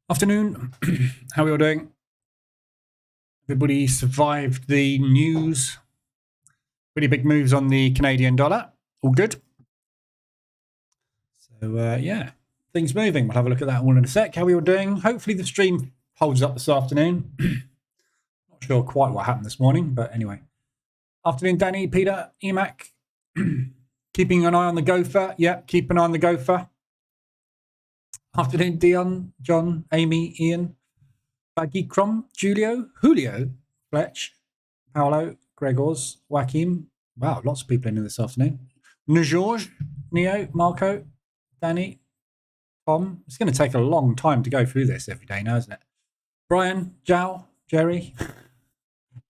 Afternoon. How are we all doing? Everybody survived the news. Pretty big moves on the Canadian dollar. All good. So, yeah, things moving. We'll have a look at that all in a sec. How are we all doing? Hopefully the stream holds up this afternoon. Not sure quite what happened this morning, but anyway. Afternoon, Danny, Peter, Emac. Keeping an eye on the gopher. Yeah, keep an eye on the gopher. Afternoon, Dion, John, Amy, Ian, Baggy Crom, Julio, Fletch, Paolo, Gregors, Joaquim. Wow, lots of people in this afternoon. George, Neo, Marco, Danny, Tom. It's going to take a long time to go through this every day now, isn't it? Brian, Zhao, Jerry,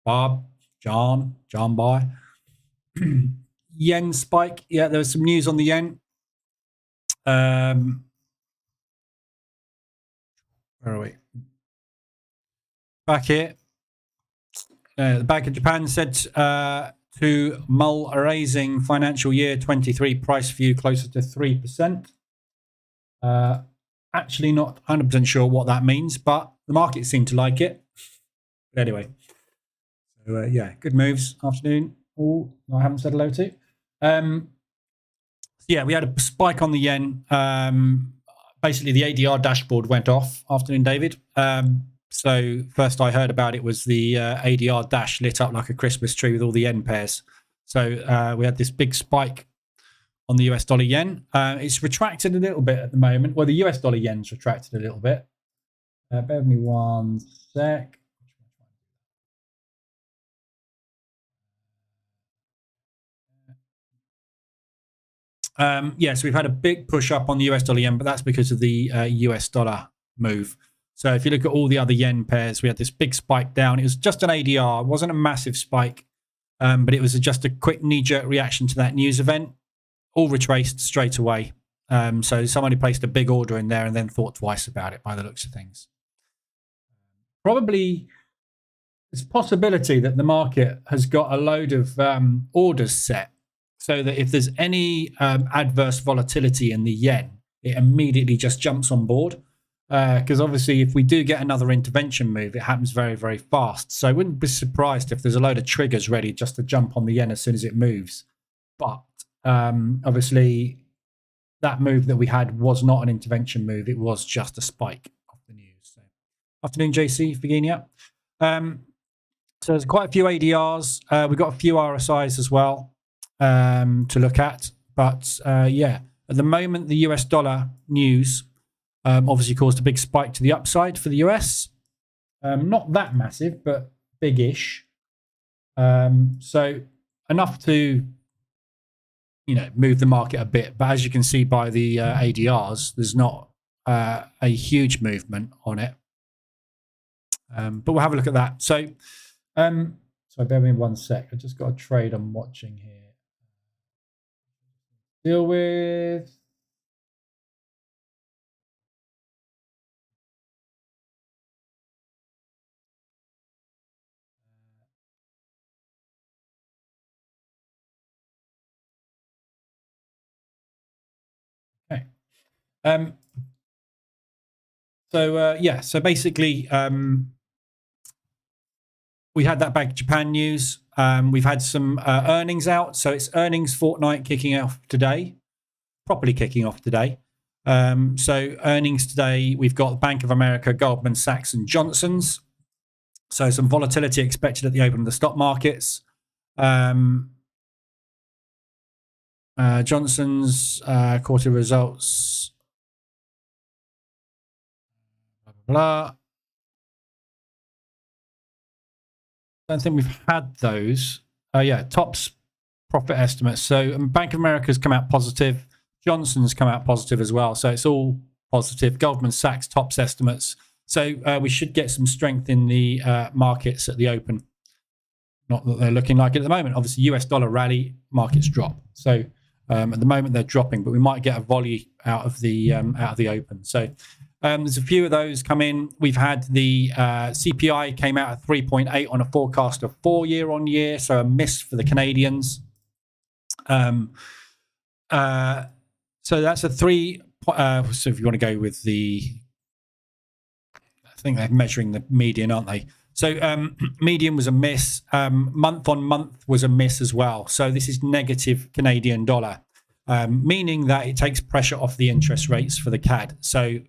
Bob, John Boy. Yen spike. Yeah, there was some news on the yen. Where are we? Back here. The Bank of Japan said to mull raising financial year 23 price view closer to 3%. Actually not 100% sure what that means, but the market seemed to like it. But anyway, so yeah, good moves. Afternoon. Oh, I haven't said hello to. Yeah, we had a spike on the yen. Basically, the ADR dashboard went off. Afternoon, David. So first I heard about it was the ADR dash lit up like a Christmas tree with all the yen pairs. So we had this big spike on the US dollar yen. It's retracted a little bit at the moment. Well, the US dollar yen's retracted a little bit. Bear with me one sec. Yeah, so we've had a big push up on the US dollar yen, but that's because of the US dollar move. So if you look at all the other yen pairs, we had this big spike down. It was just an ADR. It wasn't a massive spike, but it was just a quick knee-jerk reaction to that news event. All retraced straight away. So somebody placed a big order in there and then thought twice about it by the looks of things. Probably there's a possibility that the market has got a load of orders set so that if there's any adverse volatility in the yen, it immediately just jumps on board. Because obviously if we do get another intervention move, it happens very, very fast. So I wouldn't be surprised if there's a load of triggers ready just to jump on the yen as soon as it moves. But obviously that move that we had was not an intervention move. It was just a spike of the news. So, afternoon, JC, Virginia. So there's quite a few ADRs. We've got a few RSIs as well to look at. But yeah, at the moment, the US dollar news obviously caused a big spike to the upside for the US. Not that massive, but big-ish. So enough to, move the market a bit. But as you can see by the ADRs, there's not a huge movement on it. But we'll have a look at that. So, sorry, bear with me one sec. I just got a trade I'm watching here. Deal with... Okay. Yeah, so basically we had that Bank of Japan news. We've had some earnings out. So it's earnings fortnight kicking off today, properly kicking off today. So earnings today, we've got Bank of America, Goldman Sachs and Johnson's. So some volatility expected at the open of the stock markets. Johnson's quarter results. Blah. I don't think we've had those. Yeah, tops profit estimates. So Bank of America's come out positive. Johnson's come out positive as well. So it's all positive. Goldman Sachs tops estimates. So we should get some strength in the markets at the open. Not that they're looking like it at the moment. Obviously, US dollar rally, markets drop. So at the moment they're dropping, but we might get a volley out of the open. So there's a few of those come in. We've had the CPI came out at 3.8 on a forecast of 4 year-on-year, so a miss for the Canadians. So that's a 3. So if you want to go with the think they're measuring the median, aren't they? So median was a miss. Month on month was a miss as well. So this is negative Canadian dollar, meaning that it takes pressure off the interest rates for the CAD. So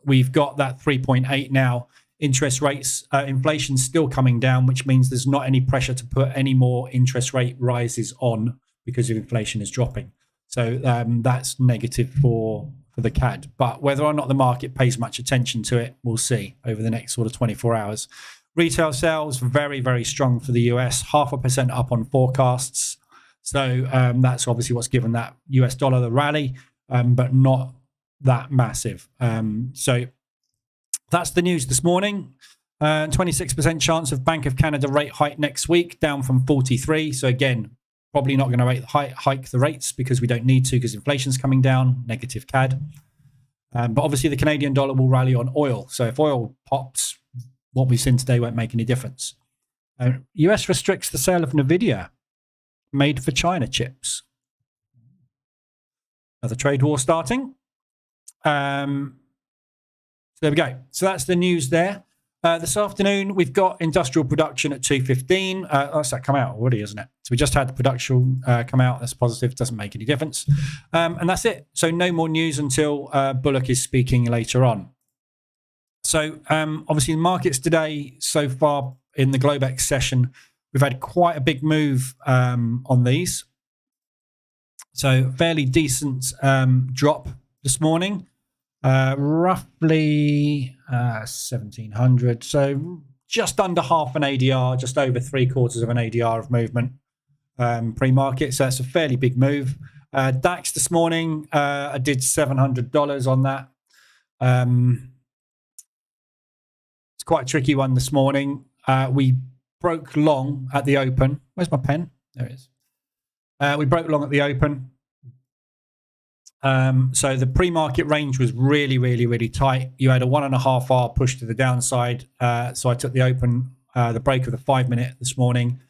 we've got that 3.8 now. Interest rates, inflation's still coming down, which means there's not any pressure to put any more interest rate rises on because of inflation is dropping. So that's negative for the CAD. But whether or not the market pays much attention to it, we'll see over the next sort of 24 hours. Retail sales, very, very strong for the US, 0.5% up on forecasts. So that's obviously what's given that US dollar the rally, but not that massive. So that's the news this morning. 26% chance of Bank of Canada rate hike next week, down from 43. So again, probably not going to hike the rates because we don't need to because inflation's coming down, negative CAD. But obviously the Canadian dollar will rally on oil. So if oil pops, what we've seen today won't make any difference. US restricts the sale of NVIDIA made for China chips. Another trade war starting. So there we go. So that's the news there. This afternoon, we've got industrial production at 2:15. That's that come out already, isn't it? So we just had the production come out. That's positive. Doesn't make any difference. And that's it. So no more news until Bullock is speaking later on. So obviously the markets today so far in the Globex session, we've had quite a big move on these. So fairly decent drop this morning. Roughly 1,700. So just under half an ADR, just over 3/4 of an ADR of movement pre-market. So that's a fairly big move. DAX this morning, I did $700 on that. It's quite a tricky one this morning. We broke long at the open. Where's my pen? There it is. We broke long at the open. So the pre-market range was really, really, really tight. You had a 1.5 hour push to the downside. So I took the open, the break of the 5-minute this morning.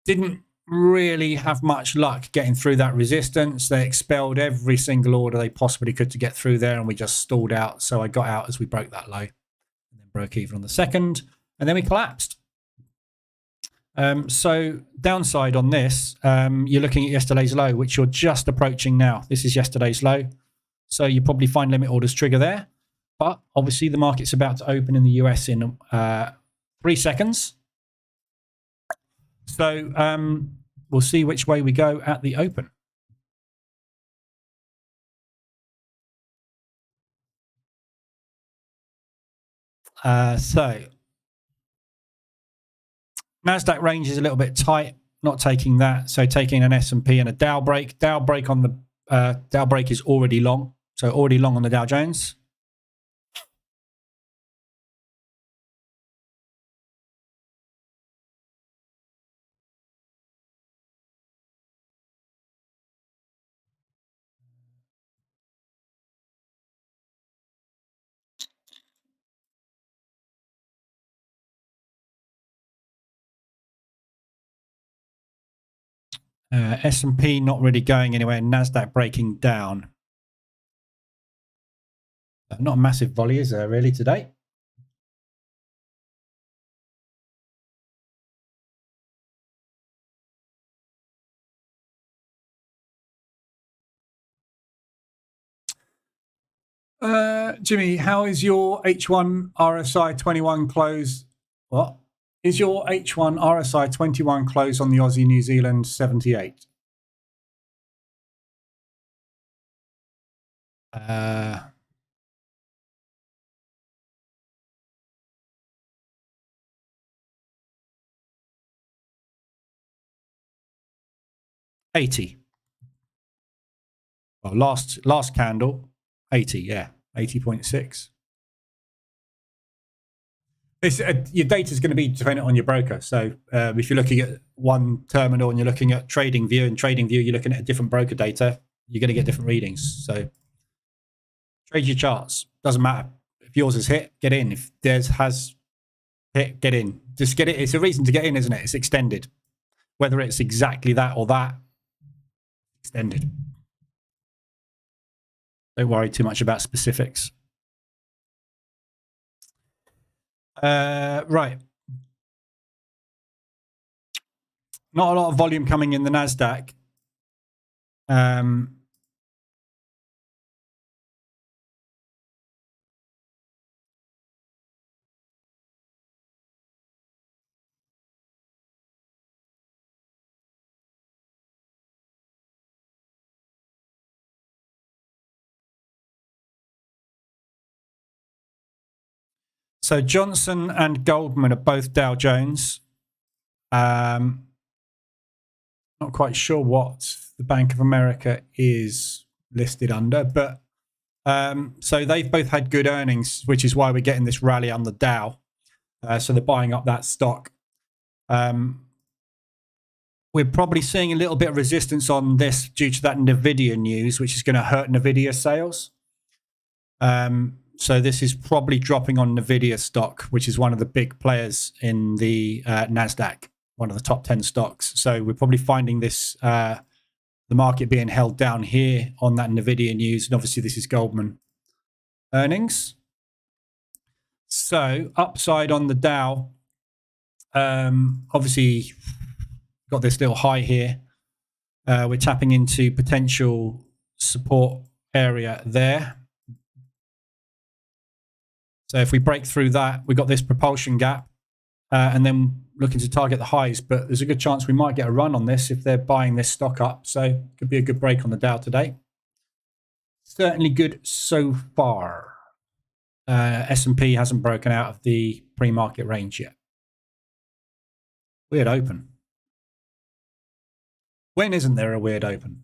Didn't really have much luck getting through that resistance. They expelled every single order they possibly could to get through there, and we just stalled out. So I got out as we broke that low, and then broke even on the second, and then we collapsed. So downside on this, you're looking at yesterday's low, which you're just approaching now. This is yesterday's low. So you probably find limit orders trigger there. But obviously the market's about to open in the US in 3 seconds. So we'll see which way we go at the open. So NASDAQ range is a little bit tight, not taking that. So taking an S&P and a Dow break. Dow break on the Dow break is already long. So already long on the Dow Jones. S&P not really going anywhere. NASDAQ breaking down. Not a massive volley, is there really today? Jimmy, how is your H1 RSI 21 close? What? Is your H1 RSI 21 close on the Aussie New Zealand 78? 80. Well, last candle, 80, yeah, 80.6. Your data is going to be dependent on your broker. So if you're looking at one terminal and you're looking at TradingView, and TradingView you're looking at a different broker data, you're going to get different readings. So trade your charts. Doesn't matter. If yours is hit, get in. If theirs has hit, get in. Just get it. It's a reason to get in, isn't it? It's extended. Whether it's exactly that or that, extended. Don't worry too much about specifics. Right. Not a lot of volume coming in the NASDAQ. So Johnson and Goldman are both Dow Jones. Not quite sure what the Bank of America is listed under, but so they've both had good earnings, which is why we're getting this rally on the Dow. So they're buying up that stock. We're probably seeing a little bit of resistance on this due to that NVIDIA news, which is going to hurt NVIDIA sales. So this is probably dropping on NVIDIA stock, which is one of the big players in the NASDAQ, one of the top 10 stocks. So we're probably finding this, the market being held down here on that NVIDIA news. And obviously this is Goldman earnings. So upside on the Dow, obviously got this little high here. We're tapping into potential support area there. So if we break through that, we got this propulsion gap and then looking to target the highs. But there's a good chance we might get a run on this if they're buying this stock up. So it could be a good break on the Dow today. Certainly good so far. S&P hasn't broken out of the pre-market range yet. Weird open. When isn't there a weird open?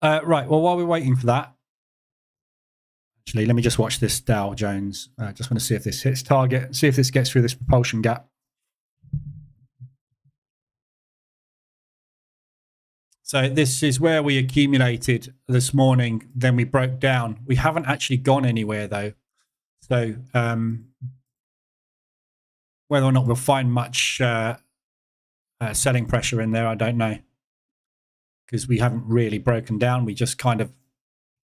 Right, well, while we're waiting for that, actually, let me just watch this Dow Jones. Just want to see if this hits target, see if this gets through this propulsion gap. So this is where we accumulated this morning. Then we broke down. We haven't actually gone anywhere, though. So whether or not we'll find much selling pressure in there, I don't know. Because we haven't really broken down. We just kind of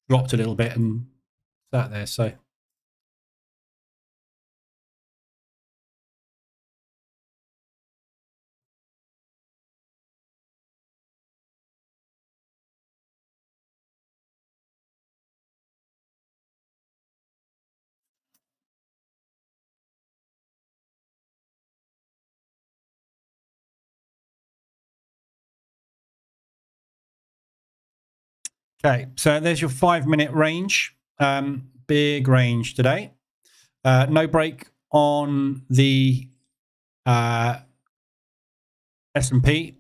dropped a little bit and sat there. So okay, so there's your 5-minute range. Big range today. No break on the S&P.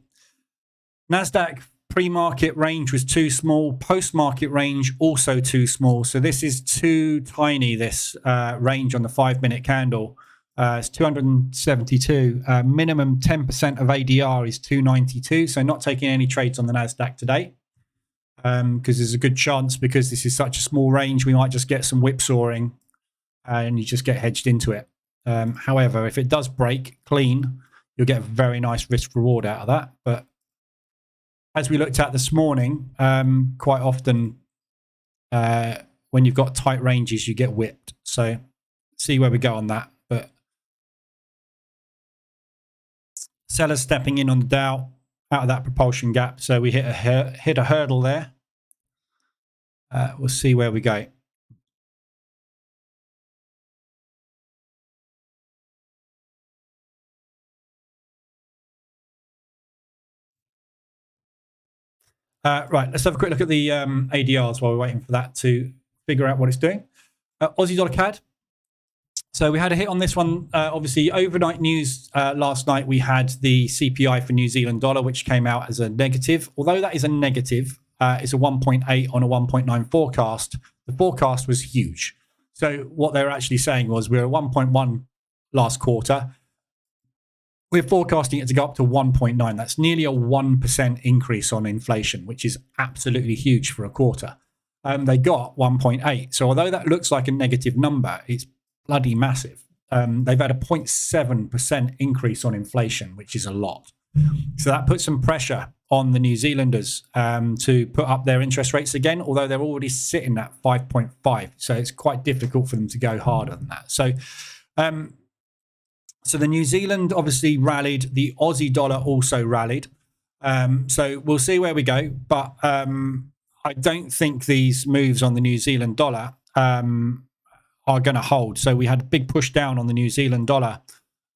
NASDAQ pre-market range was too small. Post-market range also too small. So this is too tiny, this range on the 5-minute candle. It's 272. Minimum 10% of ADR is 292. So not taking any trades on the NASDAQ today. Because there's a good chance, because this is such a small range, we might just get some whipsawing and you just get hedged into it. However, if it does break clean, you'll get a very nice risk reward out of that. But as we looked at this morning, quite often when you've got tight ranges, you get whipped. So see where we go on that. But sellers stepping in on the Dow out of that propulsion gap. So we hit a hurdle there. We'll see where we go. Right, let's have a quick look at the ADRs while we're waiting for that to figure out what it's doing. Aussie dollar CAD. So we had a hit on this one. Obviously, overnight news last night, we had the CPI for New Zealand dollar, which came out as a negative. Although that is a negative, it's a 1.8 on a 1.9 forecast. The forecast was huge. So what they were actually saying was we're at 1.1 last quarter. We're forecasting it to go up to 1.9. That's nearly a 1% increase on inflation, which is absolutely huge for a quarter. They got 1.8. So although that looks like a negative number, it's bloody massive. They've had a 0.7% increase on inflation, which is a lot. So that puts some pressure on the New Zealanders to put up their interest rates again, although they're already sitting at 5.5. So it's quite difficult for them to go harder than that. So So the New Zealand obviously rallied. The Aussie dollar also rallied. So we'll see where we go. But I don't think these moves on the New Zealand dollar are going to hold. So we had a big push down on the New Zealand dollar.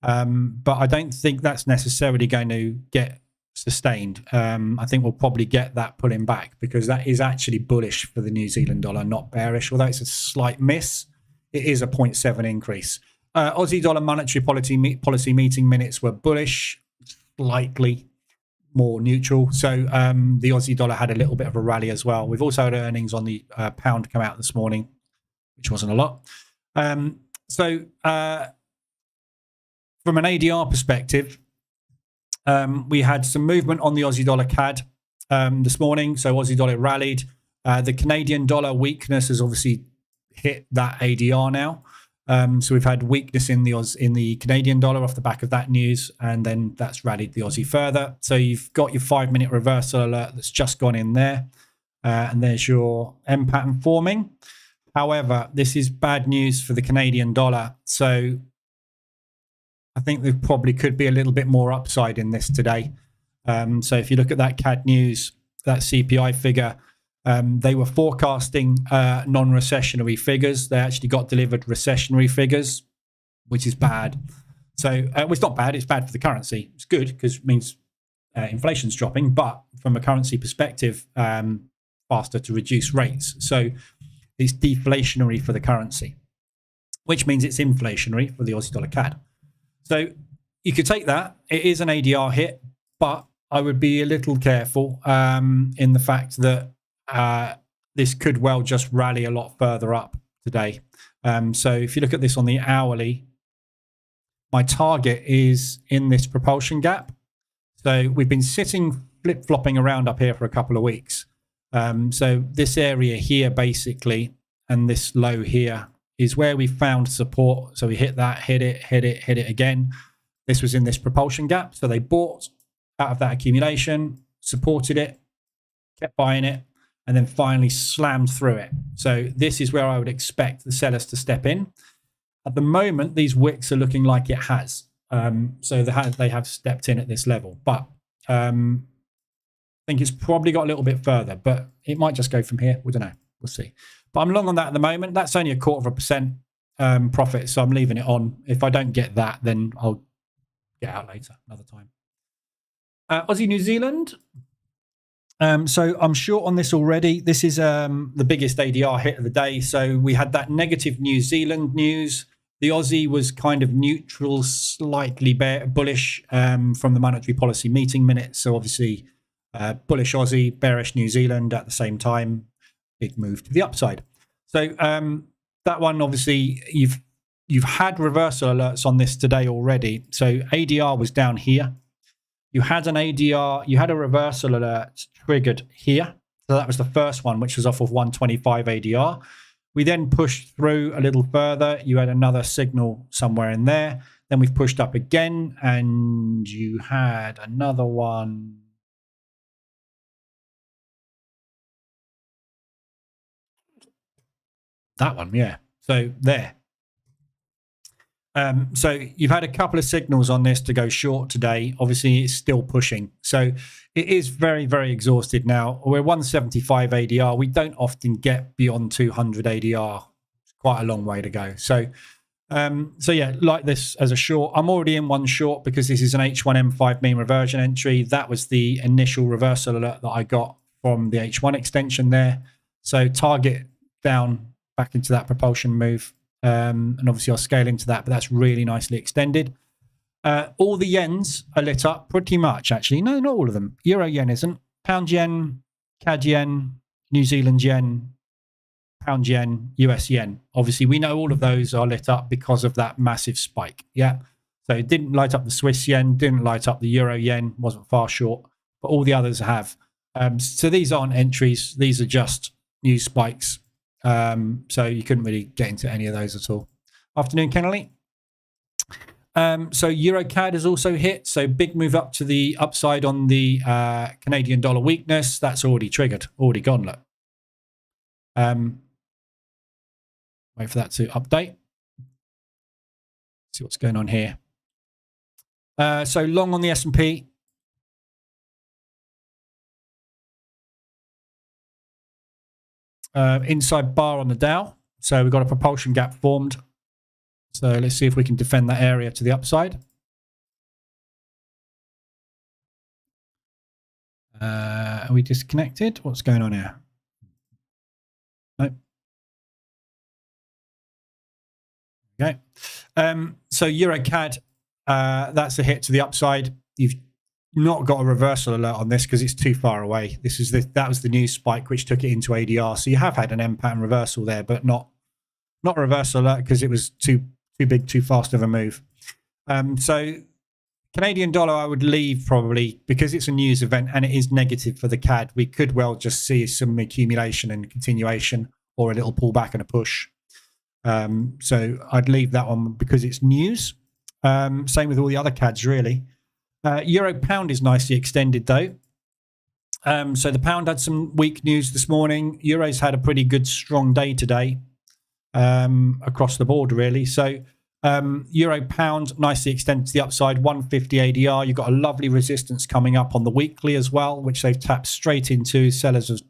But I don't think that's necessarily going to get sustained. I think we'll probably get that pulling back because that is actually bullish for the New Zealand dollar, not bearish. Although it's a slight miss, it is a 0.7 increase. Aussie dollar monetary policy meeting minutes were bullish, slightly more neutral. So the Aussie dollar had a little bit of a rally as well. We've also had earnings on the pound come out this morning, which wasn't a lot. So from an ADR perspective, we had some movement on the Aussie dollar CAD this morning. So Aussie dollar rallied. The Canadian dollar weakness has obviously hit that ADR now. So we've had weakness in the Canadian dollar off the back of that news, and then that's rallied the Aussie further. So you've got your 5-minute reversal alert that's just gone in there, and there's your M pattern forming. However, this is bad news for the Canadian dollar. So I think there probably could be a little bit more upside in this today. So if you look at that CAD news, that CPI figure, they were forecasting non-recessionary figures. They actually got delivered recessionary figures, which is bad. So well, it's not bad. It's bad for the currency. It's good because it means inflation's dropping. But from a currency perspective, faster to reduce rates. So it's deflationary for the currency, which means it's inflationary for the Aussie dollar CAD. So you could take that. It is an ADR hit, but I would be a little careful in the fact that this could well just rally a lot further up today. So if you look at this on the hourly, my target is in this propulsion gap. So we've been sitting flip-flopping around up here for a couple of weeks. So this area here basically, and this low here is where we found support. So we hit that, hit it again. This was in this propulsion gap. So they bought out of that accumulation, supported it, kept buying it, and then finally slammed through it. So this is where I would expect the sellers to step in. At the moment, these wicks are looking like it has. So they have stepped in at this level. But I think it's probably got a little bit further, but it might just go from here. We don't know. We'll see. But I'm long on that at the moment. That's only 0.25% profit, so I'm leaving it on. If I don't get that, then I'll get out later, another time. Aussie New Zealand. So I'm short on this already. This is the biggest ADR hit of the day. So we had that negative New Zealand news. The Aussie was kind of neutral, slightly bullish from the monetary policy meeting minutes. So obviously bullish Aussie, bearish New Zealand at the same time. Big move to the upside. So that one, obviously, you've had reversal alerts on this today already. So ADR was down here. You had an ADR, you had a reversal alert triggered here. So that was the first one, which was off of 125 ADR. We then pushed through a little further. You had another signal somewhere in there. Then we've pushed up again, and you had another one. That one, yeah. So there. So you've had a couple of signals on this to go short today. Obviously, it's still pushing. So it is very, very exhausted now. We're 175 ADR. We don't often get beyond 200 ADR. It's quite a long way to go. So yeah, like this as a short. I'm already in one short because this is an H1M5 mean reversion entry. That was the initial reversal alert that I got from the H1 extension there. So target down back into that propulsion move. And obviously I'll scale into that, but that's really nicely extended. All the yens are lit up pretty much, actually. No, not all of them. Euro yen isn't. Pound yen, CAD yen, New Zealand yen, pound yen, US yen. Obviously, we know all of those are lit up because of that massive spike. Yeah. So it didn't light up the Swiss yen, didn't light up the Euro yen, wasn't far short, but all the others have. So these aren't entries. These are just new spikes. So you couldn't really get into any of those at all. Afternoon, Kennelly. So Euro CAD has also hit. So big move up to the upside on the Canadian dollar weakness. That's already triggered, already gone. Look. Wait for that to update. See what's going on here. So long on the S&P. Inside bar on the Dow. So we've got a propulsion gap formed. So let's see if we can defend that area to the upside. Are we disconnected? What's going on here? Nope. Okay. So Euro CAD, that's a hit to the upside. You've not got a reversal alert on this because it's too far away. That was the news spike which took it into ADR. So you have had an M pattern reversal there, but not a reversal alert because it was too big, too fast of a move. So Canadian dollar, I would leave probably because it's a news event and it is negative for the CAD. We could well just see some accumulation and continuation or a little pullback and a push. So I'd leave that one because it's news. Same with all the other CADs, really. Euro pound is nicely extended, though. So the pound had some weak news this morning. Euro's had a pretty good, strong day today across the board, really. So Euro pound nicely extended to the upside, 150 ADR. You've got a lovely resistance coming up on the weekly as well, which they've tapped straight into. Sellers have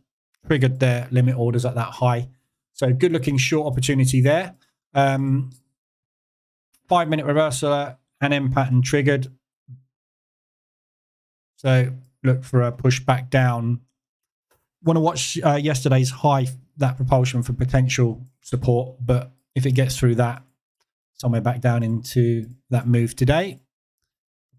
triggered their limit orders at that high. So good looking short opportunity there. 5-minute reversal and M pattern triggered. So look for a push back down. Want to watch yesterday's high, that propulsion, for potential support. But if it gets through that, somewhere back down into that move today.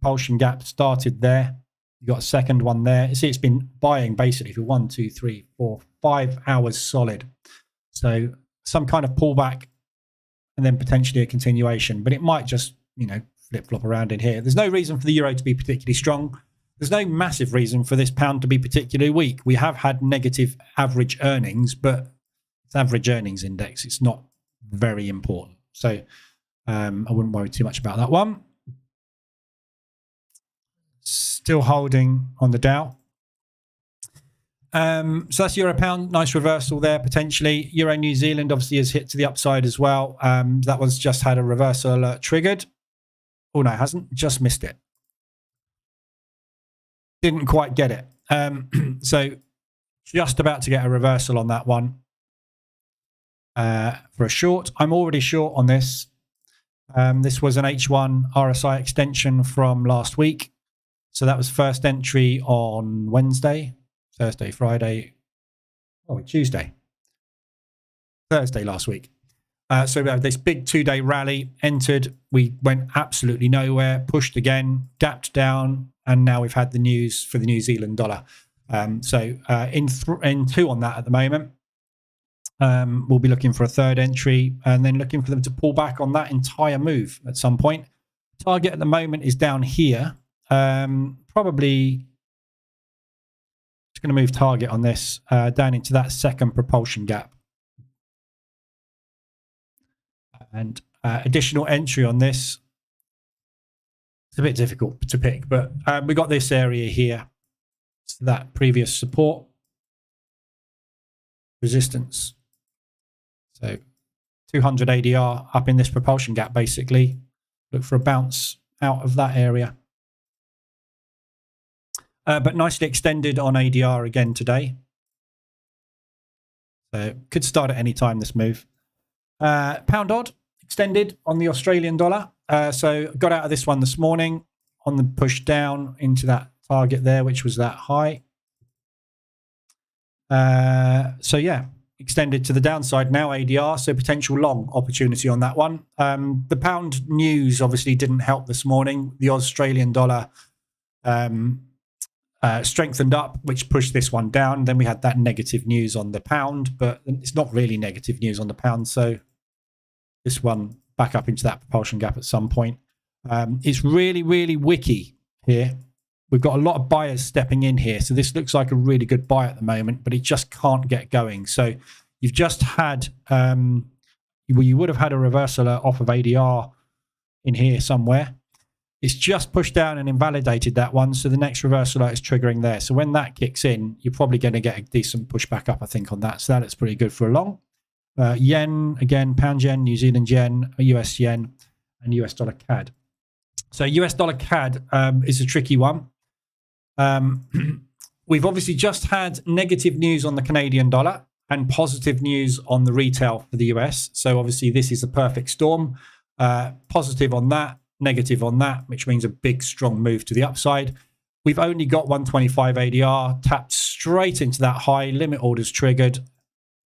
Propulsion gap started there. You got a second one there. You see, it's been buying basically for 1, 2, 3, 4, 5 hours solid. So some kind of pullback and then potentially a continuation. But it might just, flip-flop around in here. There's no reason for the euro to be particularly strong. There's no massive reason for this pound to be particularly weak. We have had negative average earnings, but it's average earnings index. It's not very important. So I wouldn't worry too much about that one. Still holding on the Dow. So that's Euro pound. Nice reversal there potentially. Euro New Zealand obviously has hit to the upside as well. That one's just had a reversal alert triggered. Oh no, it hasn't. Just missed it. Didn't quite get it. So just about to get a reversal on that one for a short. I'm already short on this. This was an H1 RSI extension from last week. So that was first entry on Wednesday, Thursday, Friday, Tuesday, Thursday last week. So we had this big 2-day rally, entered, we went absolutely nowhere, pushed again, gapped down, and now we've had the news for the New Zealand dollar. So in two on that at the moment. We'll be looking for a third entry and then looking for them to pull back on that entire move at some point. Target at the moment is down here. Probably just going to move target on this down into that second propulsion gap. And additional entry on this. It's a bit difficult to pick, but we got this area here. It's that previous support. Resistance. So 200 ADR up in this propulsion gap, basically. Look for a bounce out of that area. But nicely extended on ADR again today. So could start at any time, this move. Pound odd extended on the Australian dollar. So got out of this one this morning on the push down into that target there, which was that high. So yeah, extended to the downside now, ADR, so potential long opportunity on that one. The pound news obviously didn't help this morning. The Australian dollar strengthened up, which pushed this one down. Then we had that negative news on the pound, but it's not really negative news on the pound, so this one back up into that propulsion gap at some point. It's really, really wicky here. We've got a lot of buyers stepping in here. So this looks like a really good buy at the moment, but it just can't get going. So you've just had, you would have had a reversal off of ADR in here somewhere. It's just pushed down and invalidated that one. So the next reversal is triggering there. So when that kicks in, you're probably going to get a decent push back up, I think, on that. So that looks pretty good for a long. Yen, again, pound yen, New Zealand yen, US yen, and US dollar CAD. So US dollar CAD is a tricky one. We've obviously just had negative news on the Canadian dollar and positive news on the retail for the US. So obviously this is a perfect storm. Positive on that, negative on that, which means a big, strong move to the upside. We've only got 125 ADR, tapped straight into that high, limit orders triggered,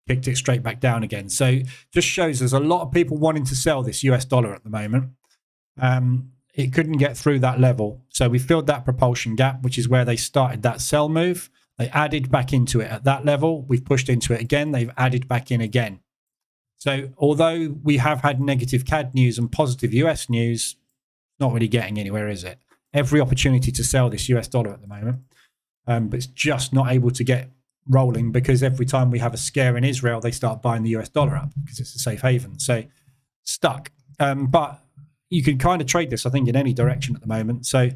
kicked it straight back down again. So just shows there's a lot of people wanting to sell this US dollar at the moment. It couldn't get through that level. So we filled that propulsion gap, which is where they started that sell move. They added back into it at that level. We've pushed into it again. They've added back in again. So although we have had negative CAD news and positive US news, not really getting anywhere, is it? Every opportunity to sell this US dollar at the moment, but it's just not able to get rolling because every time we have a scare in Israel, they start buying the US dollar up because it's a safe haven. So stuck. But you can kind of trade this, I think, in any direction at the moment. So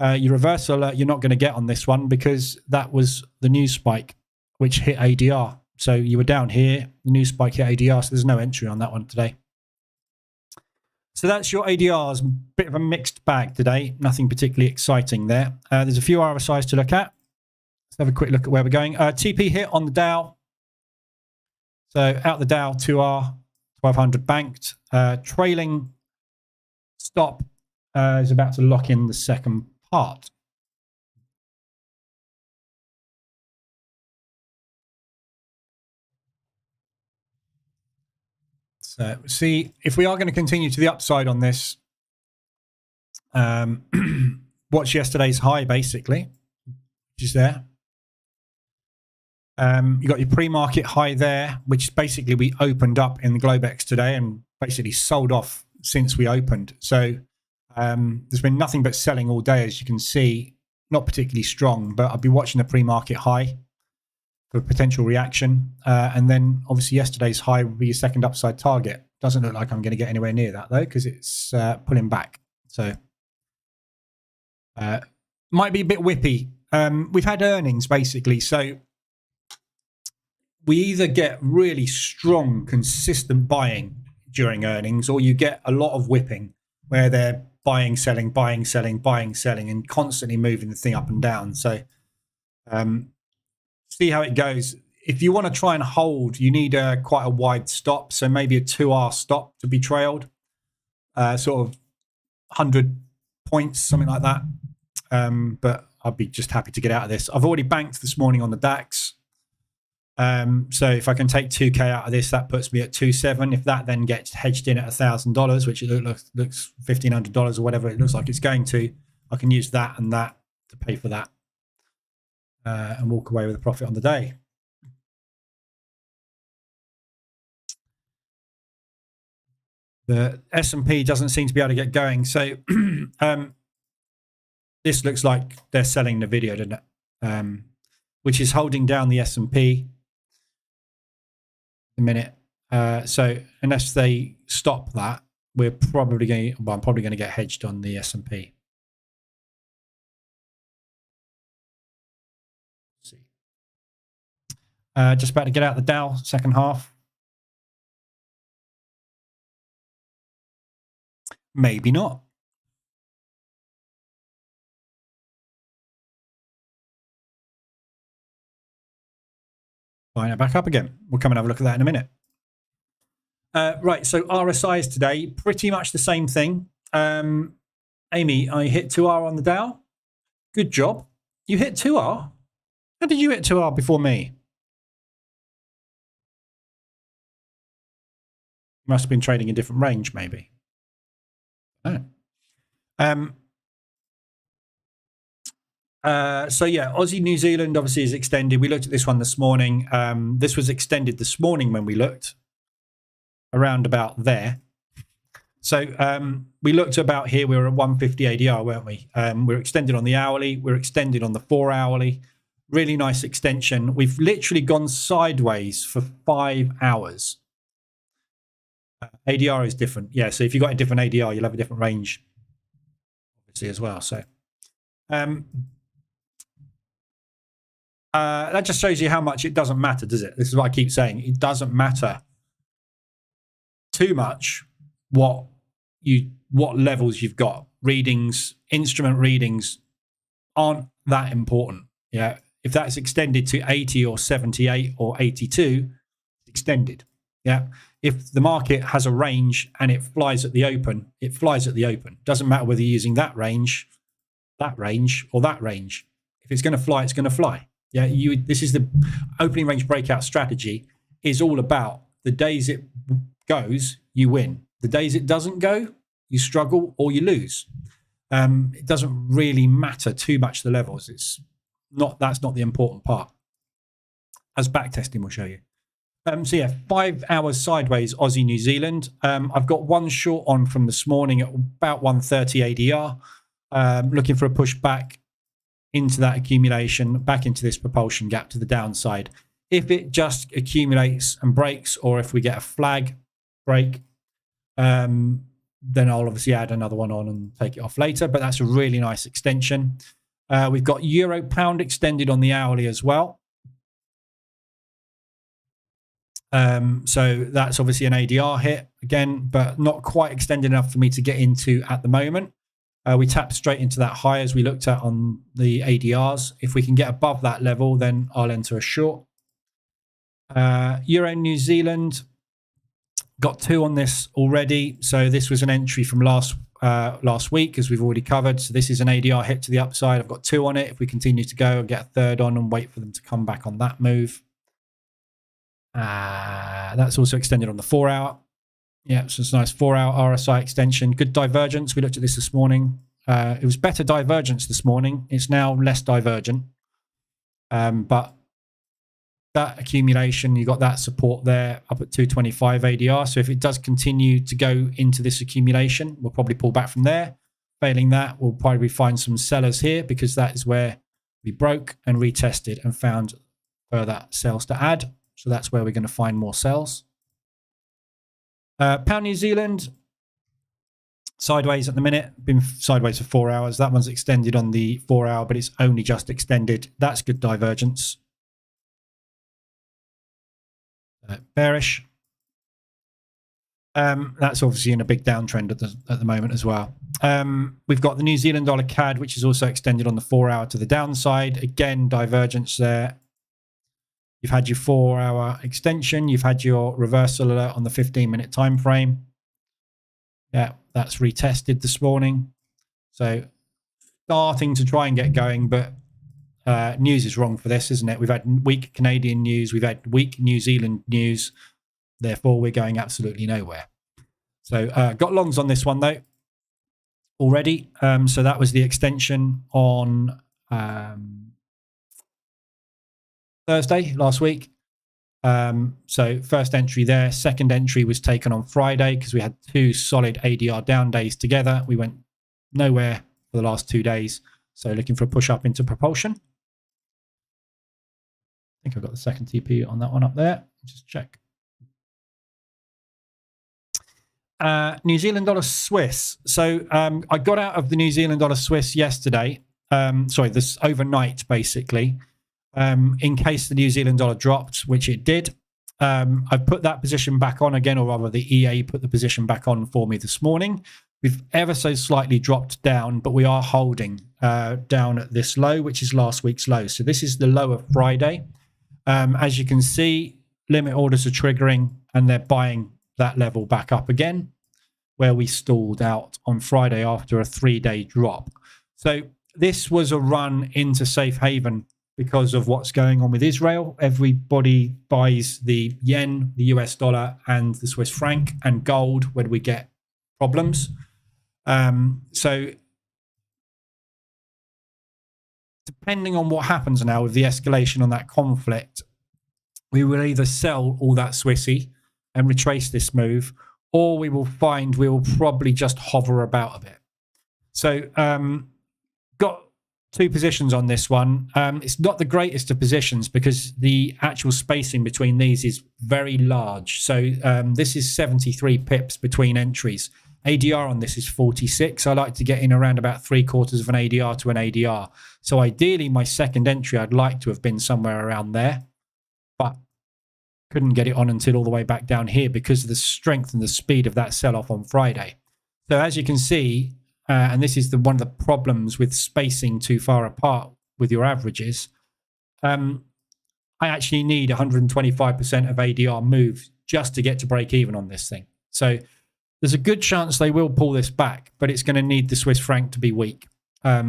your reversal, you're not going to get on this one because that was the news spike, which hit ADR. So you were down here, the news spike hit ADR, so there's no entry on that one today. So that's your ADRs. Bit of a mixed bag today. Nothing particularly exciting there. There's a few RSIs to look at. Let's have a quick look at where we're going. TP hit on the Dow. So out the Dow, 2R, 1200 banked. Trailing stop is about to lock in the second part. So see, if we are going to continue to the upside on this, watch yesterday's high, basically, which is there. You got your pre-market high there, which basically we opened up in the Globex today and basically sold off since we opened. So there's been nothing but selling all day, as you can see. Not particularly strong, but I'll be watching the pre-market high for potential reaction. And then obviously yesterday's high will be your second upside target. Doesn't look like I'm going to get anywhere near that though, because it's pulling back. So might be a bit whippy. We've had earnings basically. So we either get really strong, consistent buying during earnings, or you get a lot of whipping where they're buying, selling, buying, selling, buying, selling, and constantly moving the thing up and down. So see how it goes. If you want to try and hold, you need quite a wide stop. So maybe a 2R stop to be trailed, sort of 100 points, something like that. But I'd be just happy to get out of this. I've already banked this morning on the DAX. So if I can take 2K out of this, that puts me at 2.7. If that then gets hedged in at $1,000, which it looks $1,500 or whatever it looks like it's going to, I can use that and that to pay for that and walk away with a profit on the day. The S&P doesn't seem to be able to get going. So this looks like they're selling the video, doesn't it? Which is holding down the S&P a minute. So unless they stop that, we're probably going. Well, I'm probably going to get hedged on the S&P. See, just about to get out the Dow second half. Maybe not. Buying it back up again. We'll come and have a look at that in a minute. Right, so RSIs today, pretty much the same thing. Amy, I hit 2R on the Dow. Good job. You hit 2R? How did you hit 2R before me? Must have been trading a different range, maybe. Oh. So yeah, Aussie New Zealand obviously is extended. We looked at this one this morning. This was extended this morning when we looked around about there. So we looked about here. We were at 150 ADR, weren't we? We're extended on the hourly. We're extended on the 4 hourly. Really nice extension. We've literally gone sideways for 5 hours. ADR is different. Yeah, so if you've got a different ADR, you'll have a different range, obviously, as well. So that just shows you how much it doesn't matter, does it? This is what I keep saying. It doesn't matter too much what what levels you've got. Readings, instrument readings aren't that important. Yeah, if that's extended to 80 or 78 or 82, extended. Yeah, if the market has a range and it flies at the open, it flies at the open. Doesn't matter whether you're using that range, or that range. If it's going to fly, it's going to fly. Yeah, this is the opening range breakout strategy. Is all about the days it goes, you win. The days it doesn't go, you struggle or you lose. It doesn't really matter too much the levels. That's not the important part, as backtesting will show you. So yeah, 5 hours sideways Aussie New Zealand. I've got one short on from this morning at about 130 ADR. Looking for a push back into that accumulation, back into this propulsion gap to the downside. If it just accumulates and breaks, or if we get a flag break, then I'll obviously add another one on and take it off later. But that's a really nice extension. We've got Euro Pound extended on the hourly as well. So that's obviously an ADR hit again, but not quite extended enough for me to get into at the moment. We tapped straight into that high as we looked at on the ADRs. If we can get above that level, then I'll enter a short. Euro New Zealand, got 2 on this already. So this was an entry from last week, as we've already covered. So this is an ADR hit to the upside. I've got 2 on it. If we continue to go, I'll get a third on and wait for them to come back on that move. That's also extended on the 4 hour. Yeah, so it's a nice 4 hour RSI extension. Good divergence. We looked at this morning. It was better divergence this morning. It's now less divergent. But that accumulation, you got that support there up at 225 ADR. So if it does continue to go into this accumulation, we'll probably pull back from there. Failing that, we'll probably find some sellers here, because that is where we broke and retested and found further sales to add. So that's where we're going to find more sells. Pound New Zealand, sideways at the minute. Been sideways for 4 hours. That one's extended on the 4 hour, but it's only just extended. That's good divergence. Bearish. That's obviously in a big downtrend at the moment as well. We've got the New Zealand dollar CAD, which is also extended on the 4 hour to the downside. Again, divergence there. You've had your 4 hour extension. You've had your reversal alert on the 15-minute time frame. Yeah, that's retested this morning. So starting to try and get going, but news is wrong for this, isn't it? We've had weak Canadian news. We've had weak New Zealand news. Therefore, we're going absolutely nowhere. So got longs on this one, though, already. So that was the extension on Thursday last week. So first entry there. Second entry was taken on Friday because we had 2 solid ADR down days together. We went nowhere for the last 2 days. So looking for a push up into propulsion. I think I've got the second TP on that one up there. Just check. New Zealand dollar Swiss. So I got out of the New Zealand dollar Swiss yesterday. This overnight, basically. In case the New Zealand dollar dropped, which it did. I've put that position back on again, or rather the EA put the position back on for me this morning. We've ever so slightly dropped down, but we are holding down at this low, which is last week's low. So this is the low of Friday. As you can see, limit orders are triggering and they're buying that level back up again, where we stalled out on Friday after a 3-day drop. So this was a run into safe haven because of what's going on with Israel. Everybody buys the yen, the US dollar, and the Swiss franc and gold when we get problems. So depending on what happens now with the escalation on that conflict, we will either sell all that Swissy and retrace this move, or we will probably just hover about a bit. So got 2 positions on this one. It's not the greatest of positions because the actual spacing between these is very large. So this is 73 pips between entries. ADR on this is 46. I like to get in around about 3/4 of an ADR to an ADR. So ideally, my second entry, I'd like to have been somewhere around there, but couldn't get it on until all the way back down here because of the strength and the speed of that sell-off on Friday. So as you can see, and this is one of the problems with spacing too far apart with your averages, I actually need 125% of ADR move just to get to break even on this thing. So there's a good chance they will pull this back, but it's going to need the Swiss franc to be weak.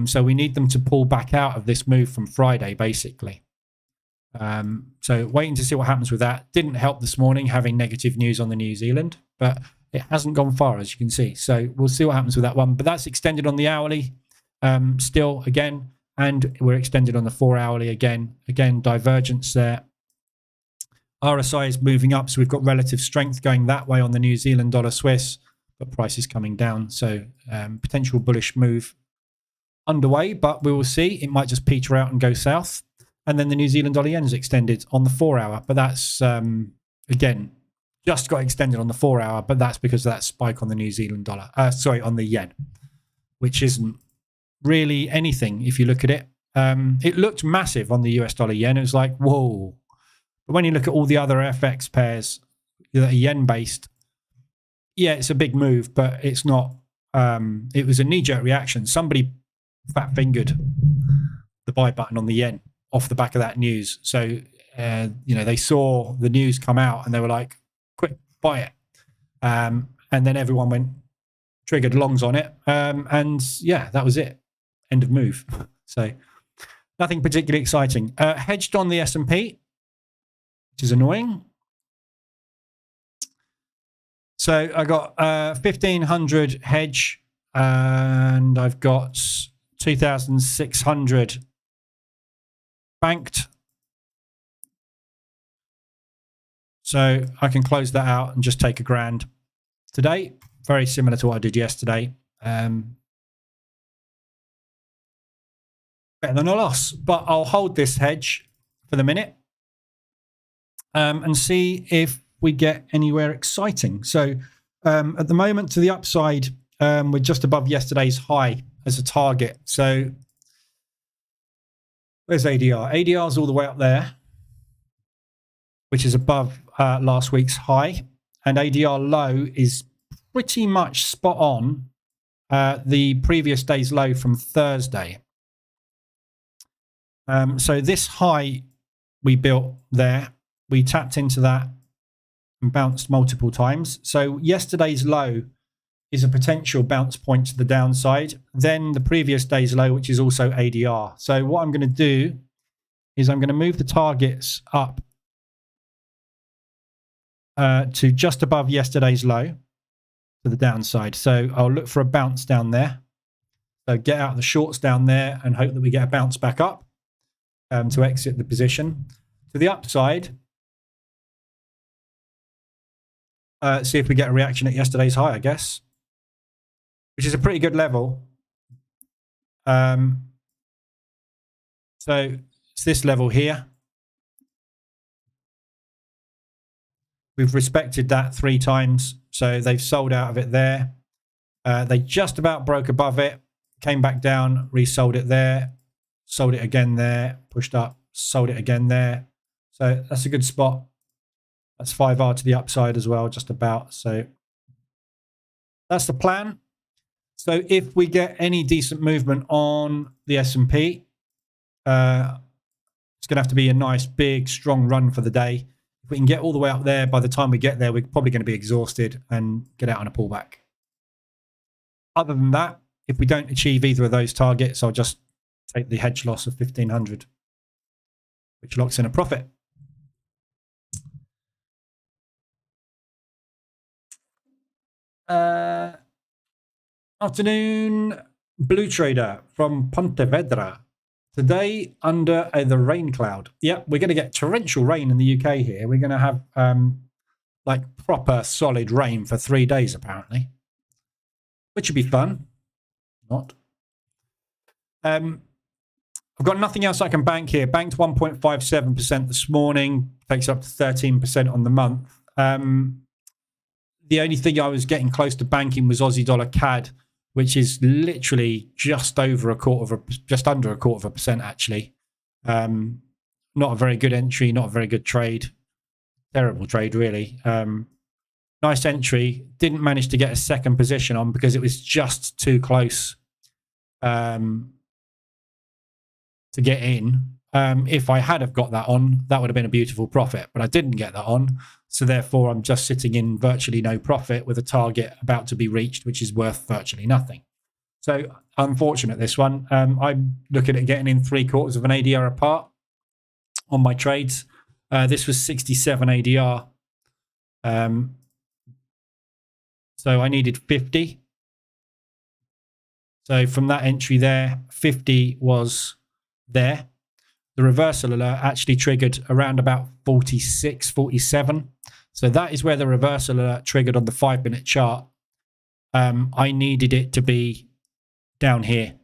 So we need them to pull back out of this move from Friday, basically. So waiting to see what happens with that. Didn't help this morning having negative news on the New Zealand, but it hasn't gone far, as you can see. So we'll see what happens with that one. But that's extended on the hourly still again, and we're extended on the 4 hourly again. Again, divergence there. RSI is moving up, so we've got relative strength going that way on the New Zealand dollar Swiss, but price is coming down. So potential bullish move underway, but we will see. It might just peter out and go south. And then the New Zealand dollar yen is extended on the 4 hour, but that's again just got extended on the 4 hour, but that's because of that spike on the New Zealand dollar. On the yen, which isn't really anything if you look at it. It looked massive on the US dollar yen. It was like, whoa. But when you look at all the other FX pairs that are yen based, yeah, it's a big move, but it's not. It was a knee-jerk reaction. Somebody fat fingered the buy button on the yen off the back of that news. So they saw the news come out and they were like, quick, buy it. And then everyone went triggered longs on it. And yeah, that was it. End of move. So nothing particularly exciting. Hedged on the S&P, which is annoying. So I got 1,500 hedge, and I've got 2,600 banked. So I can close that out and just take $1,000 today. Very similar to what I did yesterday. Better than a loss, but I'll hold this hedge for the minute and see if we get anywhere exciting. So at the moment, to the upside, we're just above yesterday's high as a target. So where's ADR? ADR is all the way up there, which is above last week's high. And ADR low is pretty much spot on the previous day's low from Thursday. So this high we built there, we tapped into that and bounced multiple times. So yesterday's low is a potential bounce point to the downside. Then the previous day's low, which is also ADR. So what I'm going to do is I'm going to move the targets up to just above yesterday's low to the downside. So I'll look for a bounce down there. So get out the shorts down there and hope that we get a bounce back up to exit the position. To the upside, see if we get a reaction at yesterday's high, I guess, which is a pretty good level. So it's this level here. We've respected that 3 times. So they've sold out of it there. They just about broke above it, came back down, resold it there, sold it again there, pushed up, sold it again there. So that's a good spot. That's 5R to the upside as well, just about. So that's the plan. So if we get any decent movement on the S&P, it's going to have to be a nice, big, strong run for the day. If we can get all the way up there, by the time we get there, we're probably going to be exhausted and get out on a pullback. Other than that, if we don't achieve either of those targets, I'll just take the hedge loss of 1,500, which locks in a profit. Afternoon, Blue Trader from Pontevedra. Today under the rain cloud. Yep, we're going to get torrential rain in the UK here. We're going to have like proper solid rain for 3 days apparently, which would be fun. Not. I've got nothing else I can bank here. Banked 1.57% this morning. Takes up to 13% on the month. The only thing I was getting close to banking was Aussie dollar CAD, which is literally just under a quarter of a percent actually. Not a very good entry, not a very good trade. Terrible trade really. Not Nice entry. Didn't manage to get a second position on because it was just too close to get in. If I had have got that on, that would have been a beautiful profit, but I didn't get that on. So therefore, I'm just sitting in virtually no profit with a target about to be reached, which is worth virtually nothing. So unfortunate, this one. I'm looking at getting in 3/4 of an ADR apart on my trades. This was 67 ADR. So I needed 50. So from that entry there, 50 was there. The reversal alert actually triggered around about 46, 47. So that is where the reversal alert triggered on the 5-minute chart. I needed it to be down here.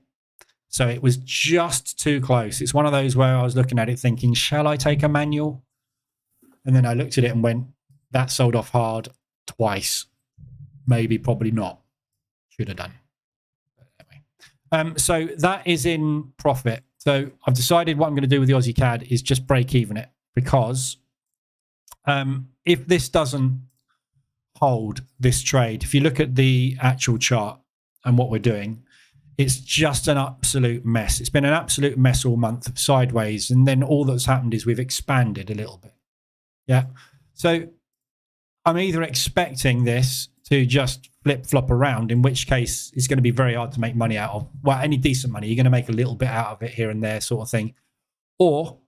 So it was just too close. It's one of those where I was looking at it thinking, shall I take a manual? And then I looked at it and went, that sold off hard twice. Maybe, probably not. Should have done. But anyway. So that is in profit. So I've decided what I'm going to do with the Aussie CAD is just break even it, because if this doesn't hold this trade, if you look at the actual chart and what we're doing, it's just an absolute mess. It's been an absolute mess all month, sideways, and then all that's happened is we've expanded a little bit. Yeah. So I'm either expecting this to just flip-flop around, in which case it's going to be very hard to make money out of. Well, any decent money, you're going to make a little bit out of it here and there sort of thing. Or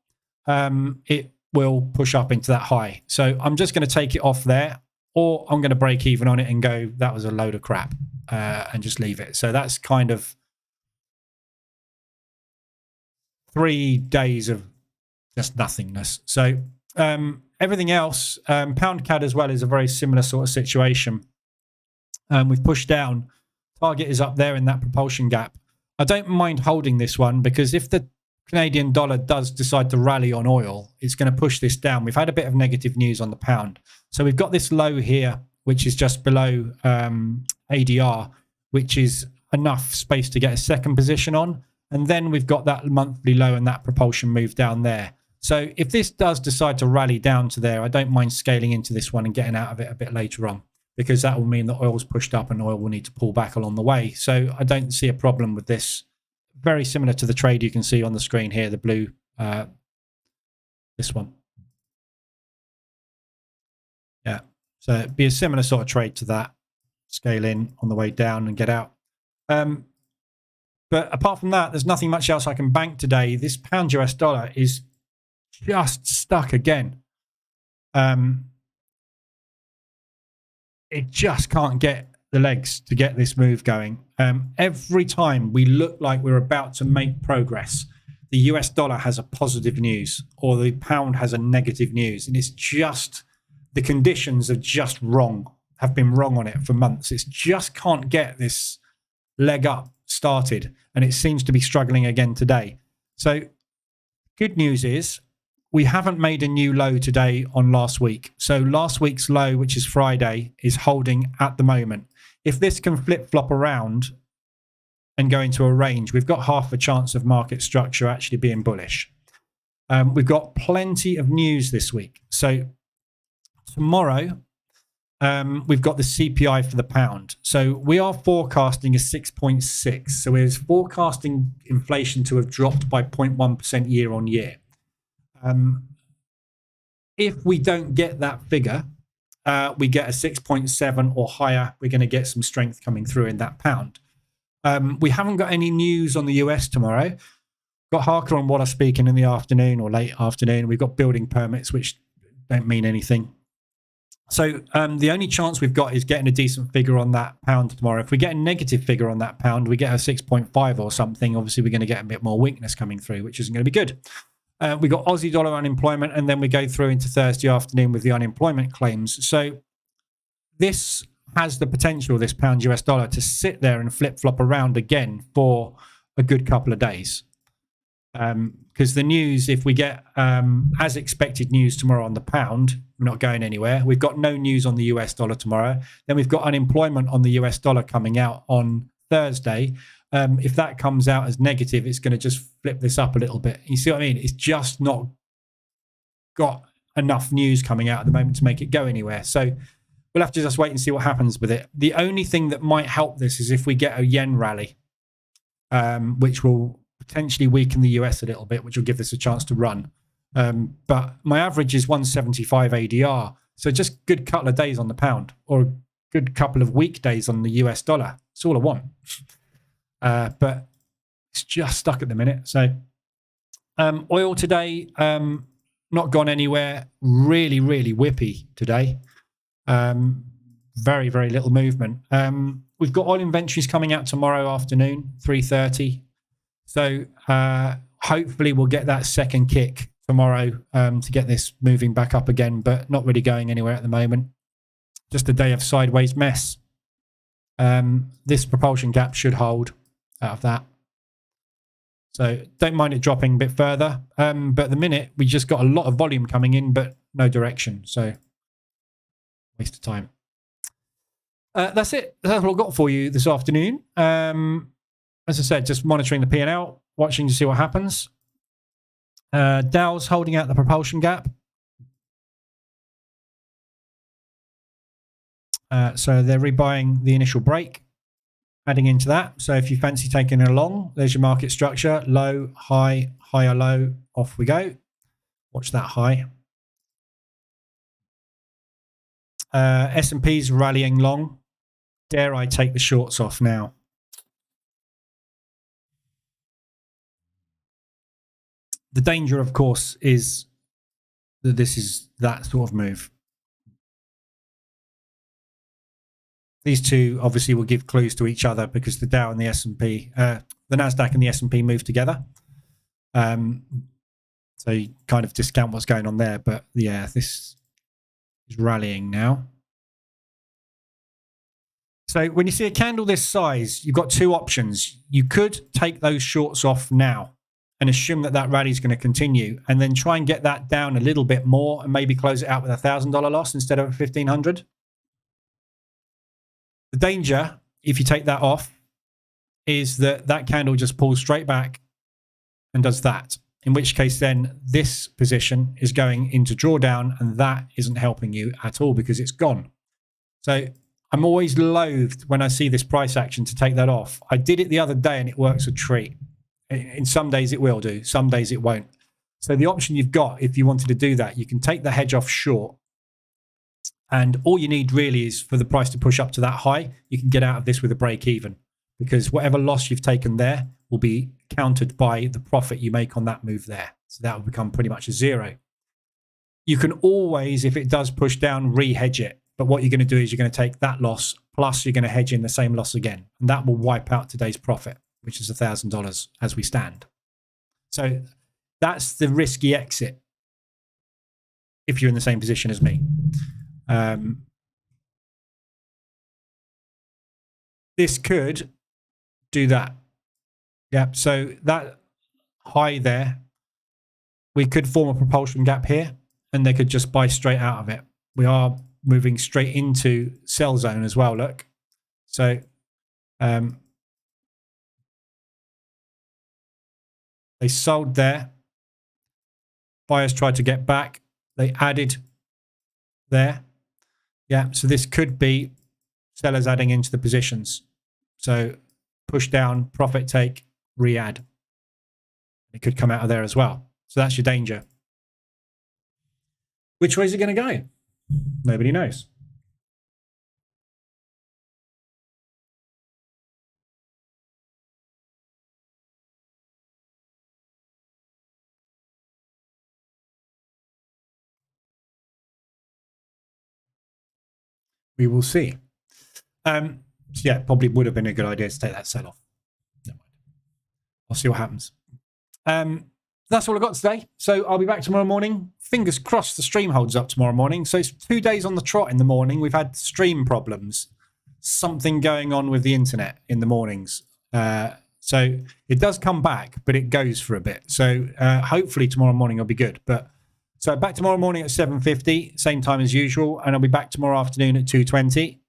it will push up into that high. So I'm just going to take it off there, or I'm going to break even on it and go, that was a load of crap, and just leave it. So that's kind of 3 days of just nothingness. So everything else, pound CAD as well, is a very similar sort of situation. We've pushed down. Target is up there in that propulsion gap. I don't mind holding this one, because if the Canadian dollar does decide to rally on oil, it's going to push this down. We've had a bit of negative news on the pound. So we've got this low here, which is just below ADR, which is enough space to get a second position on. And then we've got that monthly low and that propulsion move down there. So if this does decide to rally down to there, I don't mind scaling into this one and getting out of it a bit later on, because that will mean that oil's pushed up and oil will need to pull back along the way. So I don't see a problem with this. Very similar to the trade you can see on the screen here, the blue, this one. Yeah, so it'd be a similar sort of trade to that. Scale in on the way down and get out. But apart from that, there's nothing much else I can bank today. This pound US dollar is just stuck again. It just can't get the legs to get this move going. Every time we look like we're about to make progress, the US dollar has a positive news, or the pound has a negative news, and it's just, the conditions are just wrong, have been wrong on it for months. It just can't get this leg up started, and it seems to be struggling again today. So good news is we haven't made a new low today on last week. So last week's low, which is Friday, is holding at the moment. If this can flip-flop around and go into a range, we've got half a chance of market structure actually being bullish. We've got plenty of news this week. So tomorrow, we've got the CPI for the pound. So we are forecasting a 6.6. So we're forecasting inflation to have dropped by 0.1% year on year. If we don't get that figure, we get a 6.7 or higher, we're going to get some strength coming through in that pound. We haven't got any news on the US tomorrow. Got Harker and Waller speaking in the afternoon or late afternoon. We've got building permits, which don't mean anything. So the only chance we've got is getting a decent figure on that pound tomorrow. If we get a negative figure on that pound, we get a 6.5 or something, obviously we're going to get a bit more weakness coming through, which isn't going to be good. We got Aussie dollar unemployment, and then we go through into Thursday afternoon with the unemployment claims. So this has the potential, this pound US dollar, to sit there and flip-flop around again for a good couple of days. Because the news, if we get as expected news tomorrow on the pound, we're not going anywhere. We've got no news on the US dollar tomorrow. Then we've got unemployment on the US dollar coming out on Thursday. If that comes out as negative, it's going to just flip this up a little bit. You see what I mean? It's just not got enough news coming out at the moment to make it go anywhere. So we'll have to just wait and see what happens with it. The only thing that might help this is if we get a yen rally, which will potentially weaken the US a little bit, which will give this a chance to run. But my average is 175 ADR. So just good couple of days on the pound, or a good couple of weekdays on the US dollar. It's all I want. But it's just stuck at the minute. So oil today, not gone anywhere. Really, really whippy today. Very, very little movement. We've got oil inventories coming out tomorrow afternoon, 3:30. So hopefully we'll get that second kick tomorrow to get this moving back up again, but not really going anywhere at the moment. Just a day of sideways mess. This propulsion gap should hold out of that. So don't mind it dropping a bit further. But at the minute, we just got a lot of volume coming in, but no direction. So waste of time. That's it. That's all I've got for you this afternoon. As I said, just monitoring the P&L, watching to see what happens. Dow's holding out the propulsion gap. So they're rebuying the initial break, adding into that. So if you fancy taking it along, there's your market structure. Low, high, higher, low. Off we go. Watch that high. S&P's rallying long. Dare I take the shorts off now? The danger, of course, is that this is that sort of move. These two obviously will give clues to each other because the Dow and the S&P, the NASDAQ and the S&P move together. So you kind of discount what's going on there. But yeah, this is rallying now. So when you see a candle this size, you've got two options. You could take those shorts off now and assume that that rally is going to continue, and then try and get that down a little bit more and maybe close it out with $1,000 loss instead of $1,500. The danger, if you take that off, is that that candle just pulls straight back and does that. In which case, then this position is going into drawdown, and that isn't helping you at all because it's gone. So I'm always loathed when I see this price action to take that off. I did it the other day and it works a treat. In some days it will do, some days it won't. So the option you've got, if you wanted to do that, you can take the hedge off short. And all you need really is for the price to push up to that high. You can get out of this with a break even, because whatever loss you've taken there will be countered by the profit you make on that move there. So that will become pretty much a zero. You can always, if it does push down, re-hedge it. But what you're going to do is you're going to take that loss, plus you're going to hedge in the same loss again. And that will wipe out today's profit, which is $1,000 as we stand. So that's the risky exit if you're in the same position as me. This could do that. Yeah, so that high there, we could form a propulsion gap here, and they could just buy straight out of it. We are moving straight into sell zone as well, look. So they sold there. Buyers tried to get back. They added there. Yeah, so this could be sellers adding into the positions. So push down, profit take, re-add. It could come out of there as well. So that's your danger. Which way is it going to go? Nobody knows. We will see. So yeah, probably would have been a good idea to take that sell off. Never mind. I'll see what happens. That's all I got today. So I'll be back tomorrow morning. Fingers crossed the stream holds up tomorrow morning. So it's 2 days on the trot in the morning. We've had stream problems. Something going on with the internet in the mornings. So it does come back, but it goes for a bit. So hopefully tomorrow morning will be good. But so back tomorrow morning at 7:50, same time as usual. And I'll be back tomorrow afternoon at 2:20.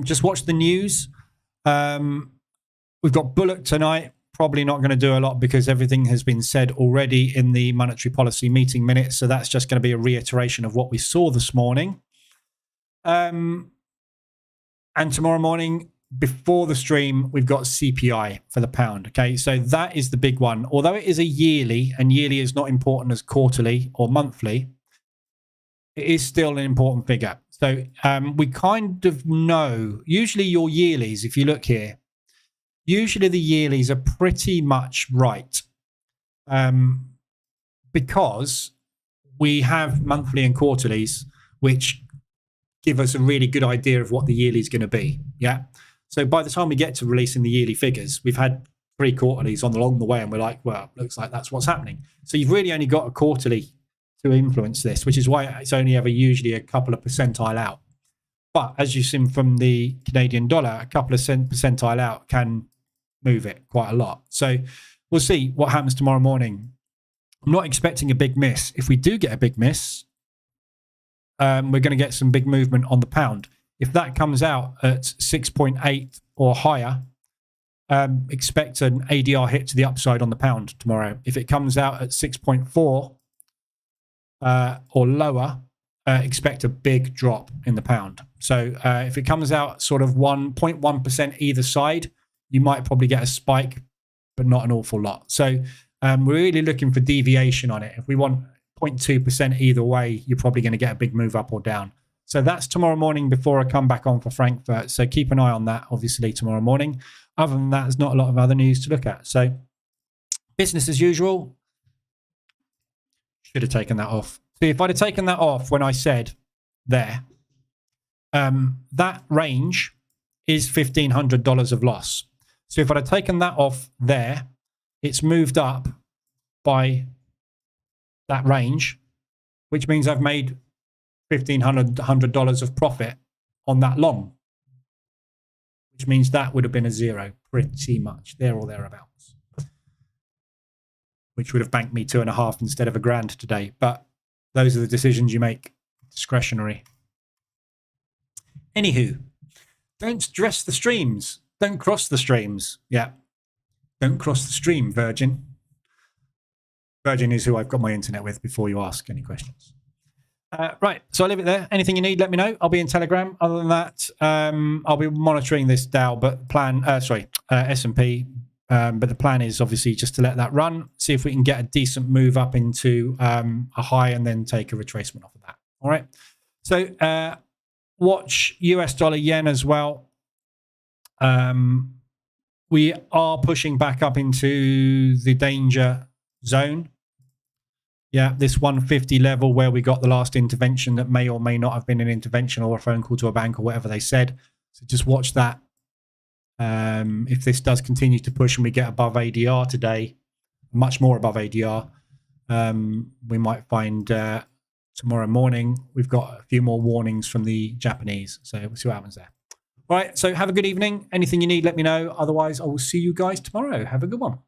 Just watch the news. We've got Bullock tonight. Probably not going to do a lot because everything has been said already in the monetary policy meeting minutes. So that's just going to be a reiteration of what we saw this morning. And tomorrow morning, before the stream, we've got CPI for the pound. Okay, so that is the big one. Although it is a yearly, and yearly is not important as quarterly or monthly, it is still an important figure. So we kind of know, usually your yearlies, if you look here, usually the yearlies are pretty much right, because we have monthly and quarterlies, which give us a really good idea of what the yearly is going to be. Yeah. So by the time we get to releasing the yearly figures, we've had 3 quarterlies along the way, and we're like, well, looks like that's what's happening. So you've really only got a quarterly to influence this, which is why it's only ever usually a couple of percentile out. But as you've seen from the Canadian dollar, a couple of percentile out can move it quite a lot. So we'll see what happens tomorrow morning. I'm not expecting a big miss. If we do get a big miss, we're going to get some big movement on the pound. If that comes out at 6.8 or higher, expect an ADR hit to the upside on the pound tomorrow. If it comes out at 6.4 or lower, expect a big drop in the pound. So if it comes out sort of 1.1% either side, you might probably get a spike, but not an awful lot. So we're really looking for deviation on it. If we want 0.2% either way, you're probably going to get a big move up or down. So that's tomorrow morning before I come back on for Frankfurt. So keep an eye on that, obviously, tomorrow morning. Other than that, there's not a lot of other news to look at. So business as usual. Should have taken that off. See, if I'd have taken that off when I said there, that range is $1,500 of loss. So if I'd have taken that off there, it's moved up by that range, which means I've made $1,500 of profit on that long, which means that would have been a zero pretty much, there or thereabouts, which would have banked me 2.5 instead of $1,000 today. But those are the decisions you make, discretionary. Anywho, don't dress the streams. Don't cross the streams. Yeah. Don't cross the stream, Virgin. Virgin is who I've got my internet with before you ask any questions. Right, so I'll leave it there. Anything you need, let me know. I'll be in Telegram. Other than that, I'll be monitoring this DOW, but S&P. But the plan is obviously just to let that run, see if we can get a decent move up into a high and then take a retracement off of that. All right. So watch US dollar yen as well. We are pushing back up into the danger zone. Yeah, this 150 level where we got the last intervention that may or may not have been an intervention or a phone call to a bank or whatever they said. So just watch that. If this does continue to push and we get above ADR today, much more above ADR, we might find tomorrow morning we've got a few more warnings from the Japanese. So we'll see what happens there. All right, so have a good evening. Anything you need, let me know. Otherwise, I will see you guys tomorrow. Have a good one.